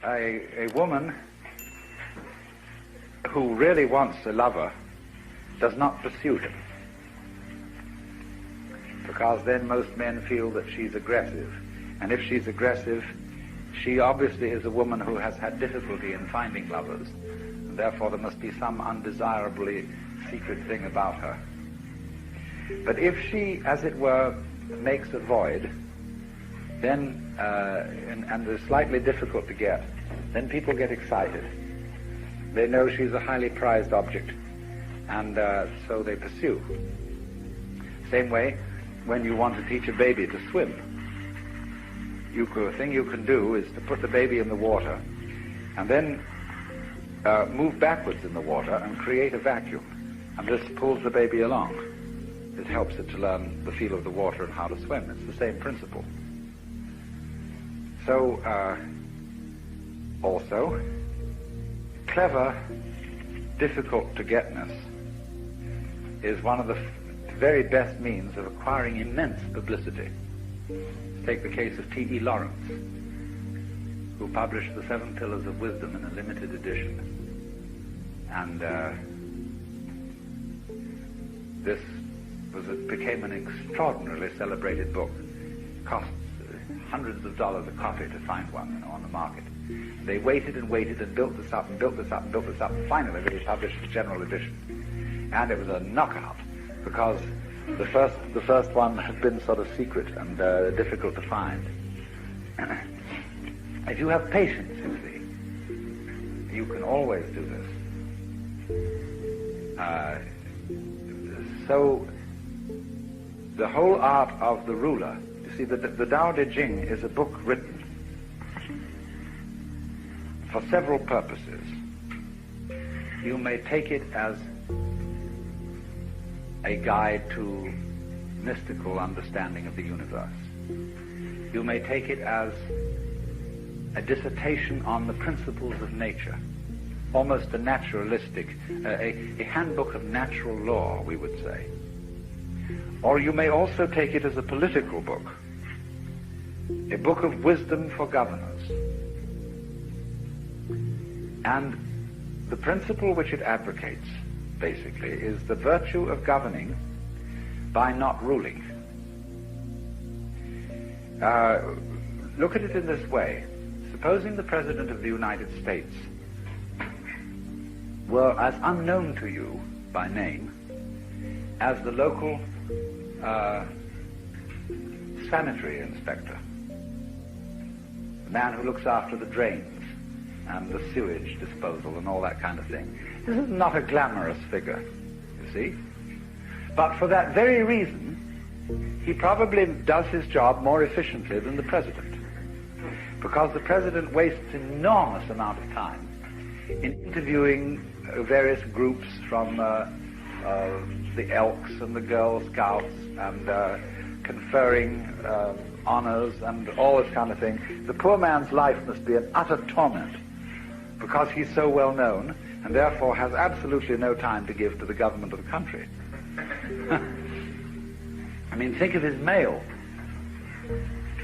a woman who really wants a lover does not pursue him, because then most men feel that she's aggressive, and if she's aggressive, she obviously is a woman who has had difficulty in finding lovers, and therefore there must be some undesirably secret thing about her. But if she, as it were, makes a void, then and is slightly difficult to get, then people get excited. They know she's a highly prized object, and so they pursue. Same way, when you want to teach a baby to swim, the thing you can do is to put the baby in the water and then move backwards in the water and create a vacuum, and this pulls the baby along. It helps it to learn the feel of the water and how to swim. It's the same principle. So, also, clever, difficult-to-getness is one of the very best means of acquiring immense publicity. Take the case of T.E. Lawrence, who published The 7 Pillars of Wisdom in a limited edition. And this became an extraordinarily celebrated book. It cost hundreds of dollars a copy to find one on the market. They waited and waited and built this up and built this up and built this up, and finally they published the general edition. And it was a knockout, because the first one had been sort of secret and difficult to find. If you have patience, you see, you can always do this. So the whole art of the ruler, you see, the Tao Te Ching is a book written for several purposes. You may take it as a guide to mystical understanding of the universe. You may take it as a dissertation on the principles of nature, almost a naturalistic, a handbook of natural law, we would say. Or you may also take it as a political book, a book of wisdom for governors. And the principle which it advocates, basically, is the virtue of governing by not ruling. Look at it in this way. Supposing the President of the United States were as unknown to you by name as the local sanitary inspector, the man who looks after the drains and the sewage disposal and all that kind of thing. This is not a glamorous figure, you see. But for that very reason, he probably does his job more efficiently than the President, because the President wastes an enormous amount of time in interviewing various groups from the Elks and the Girl Scouts and conferring honors and all this kind of thing. The poor man's life must be an utter torment, because he's so well known and therefore has absolutely no time to give to the government of the country. I mean, think of his mail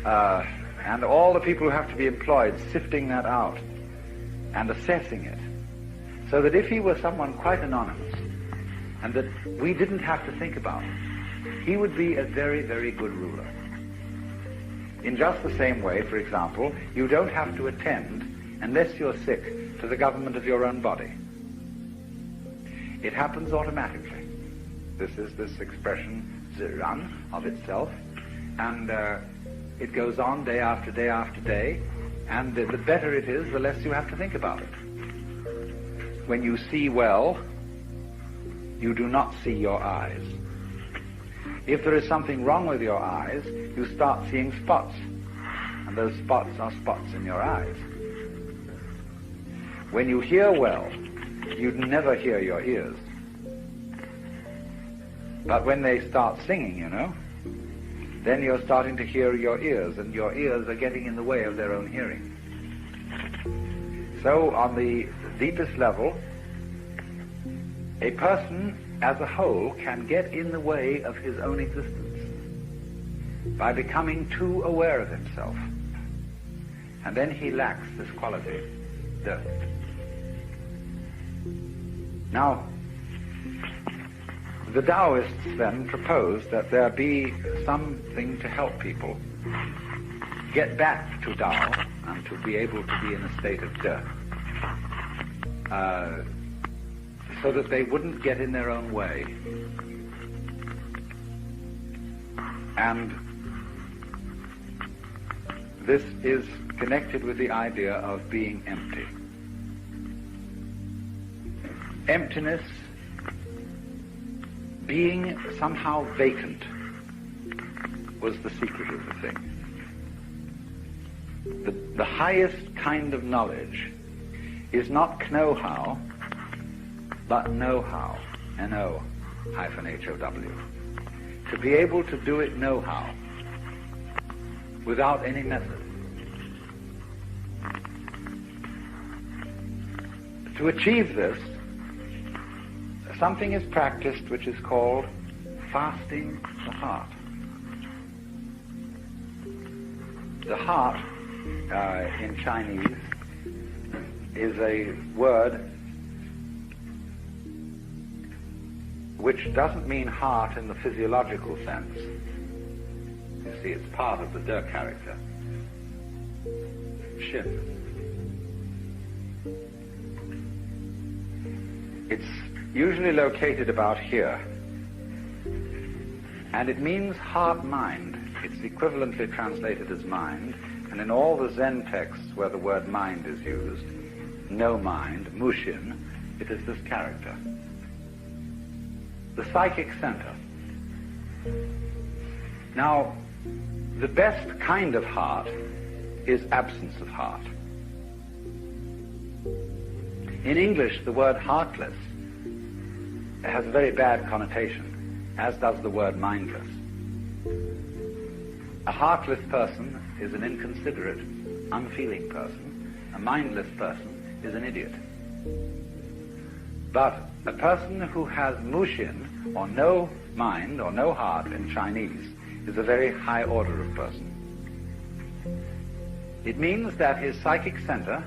and all the people who have to be employed sifting that out and assessing it, so that if he were someone quite anonymous and that we didn't have to think about him, he would be a very, very good ruler. In just the same way, for example, you don't have to attend, unless you're sick, to the government of your own body. It happens automatically. This is this expression, zirang, of itself, and it goes on day after day after day, and the better it is, the less you have to think about it. When you see well, you do not see your eyes. If there is something wrong with your eyes, you start seeing spots, and those spots are spots in your eyes. When you hear well, you'd never hear your ears. But when they start singing, you know, then you're starting to hear your ears, and your ears are getting in the way of their own hearing. So on the deepest level, a person as a whole can get in the way of his own existence by becoming too aware of himself. And then he lacks this quality, dearth. Now, the Taoists then propose that there be something to help people get back to Tao and to be able to be in a state of dearth, so that they wouldn't get in their own way. And this is connected with the idea of being empty. Emptiness, being somehow vacant, was the secret of the thing. The highest kind of knowledge is not know-how, but know-how, N-O-H-O-W. To be able to do it know-how, without any method. To achieve this, something is practiced which is called fasting the heart. The heart, in Chinese, is a word which doesn't mean heart in the physiological sense. You see, it's part of the De character. Shin. It's usually located about here, and it means heart-mind. It's equivalently translated as mind, and in all the Zen texts where the word mind is used, no mind, Mushin, it is this character. The psychic center. Now, the best kind of heart is absence of heart. In English, the word heartless has a very bad connotation, as does the word mindless. A heartless person is an inconsiderate, unfeeling person. A mindless person is an idiot. But a person who has Mushin, or no mind, or no heart in Chinese, is a very high order of person. It means that his psychic center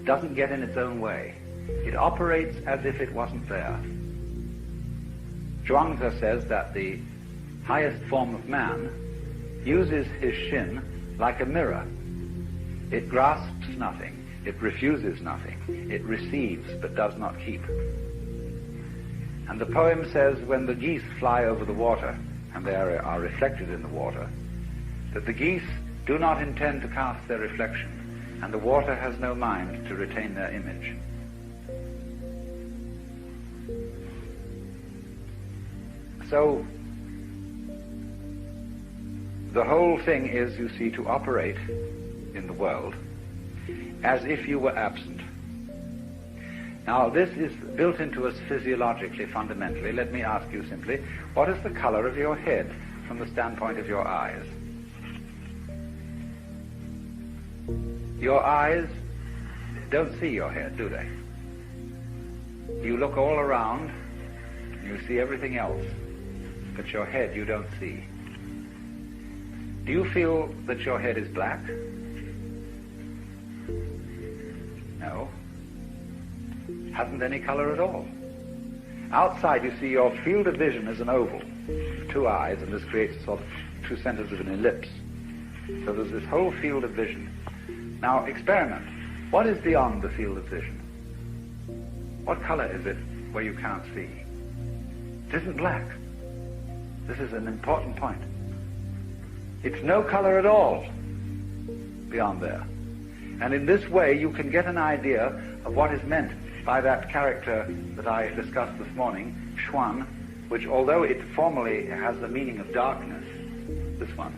doesn't get in its own way. It operates as if it wasn't there. Zhuangzi says that the highest form of man uses his Shin like a mirror. It grasps nothing. It refuses nothing. It receives but does not keep. And the poem says, when the geese fly over the water, and they are reflected in the water, that the geese do not intend to cast their reflection, and the water has no mind to retain their image. So, the whole thing is, you see, to operate in the world as if you were absent. Now, this is built into us physiologically, fundamentally. Let me ask you simply, what is the color of your head from the standpoint of your eyes? Your eyes don't see your head, do they? You look all around, and you see everything else, but your head you don't see. Do you feel that your head is black? No. Hasn't any color at all. Outside you see your field of vision is an oval, two eyes, and this creates sort of two centers of an ellipse. So there's this whole field of vision. Now experiment. What is beyond the field of vision? What color is it where you can't see? It isn't black. This is an important point. It's no color at all beyond there. And in this way you can get an idea of what is meant by that character that I discussed this morning, Xuan, which although it formally has the meaning of darkness, this one,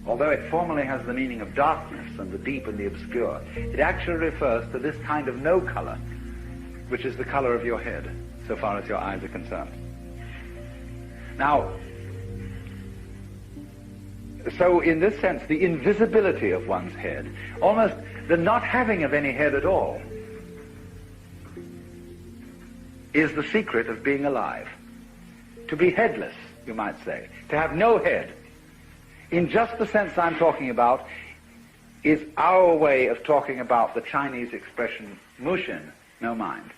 although it formally has the meaning of darkness and the deep and the obscure, it actually refers to this kind of no color, which is the color of your head, so far as your eyes are concerned. Now, so in this sense, the invisibility of one's head, almost the not having of any head at all, is the secret of being alive. To be headless, you might say, to have no head, in just the sense I'm talking about, is our way of talking about the Chinese expression Mushin, no mind.